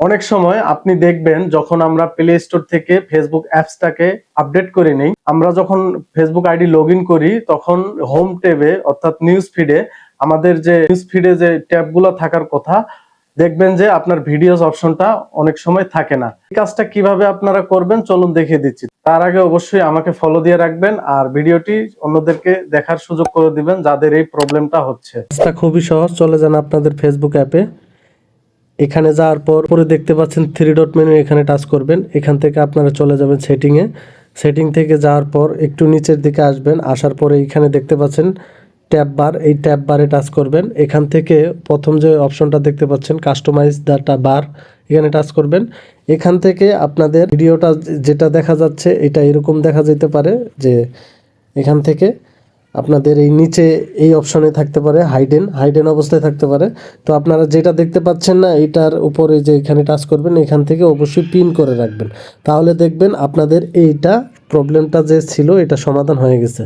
অনেক সময় আপনি দেখবেন যখন আমরা প্লে স্টোর থেকে ফেসবুক অ্যাপসটাকে আপডেট করে নেই, আমরা যখন ফেসবুক আইডি লগ ইন করি তখন হোম ট্যাবে অর্থাৎ নিউজ ফিডে আমাদের যে নিউজ ফিডে যে ট্যাবগুলো থাকার কথা দেখবেন যে আপনার ভিডিওস অপশনটা অনেক সময় থাকে না। এই কাজটা কিভাবে আপনারা করবেন চলুন দেখিয়ে দিচ্ছি। তার আগে অবশ্যই আমাকে ফলো দিয়ে রাখবেন আর ভিডিওটি অন্যদেরকে দেখার সুযোগ করে দিবেন যাদের এই প্রবলেমটা হচ্ছে। কাজটা খুবই সহজ, চলে যান আপনাদের ফেসবুক অ্যাপে। এখানে যাওয়ার পর পরে দেখতে পাচ্ছেন 3 ডট মেনু, এখানে টাচ করবেন। এখান থেকে আপনারা চলে যাবেন সেটিংয়ে। সেটিং থেকে যাওয়ার পর একটু নিচের দিকে আসবেন, আসার পরে এখানে দেখতে পাচ্ছেন ট্যাব বার, এই ট্যাব বারে টাচ করবেন। এখান থেকে প্রথম যে অপশনটা দেখতে পাচ্ছেন কাস্টমাইজ ডাটা বার, এখানে টাচ করবেন। এখান থেকে আপনাদের ভিডিওটা যেটা দেখা যাচ্ছে এটা এরকম দেখা যেতে পারে যে এখান থেকে আপনাদের এই নিচে এই অপশনে থাকতে পারে হাইডেন অবস্থায় থাকতে পারে। তো আপনারা যেটা দেখতে পাচ্ছেন না এটার উপরে যে এখানে টাচ করবেন, এখান থেকে অবশ্যই পিন করে রাখবেন, তাহলে দেখবেন আপনাদের এইটা প্রবলেমটা যে ছিল এটা সমাধান হয়ে গেছে।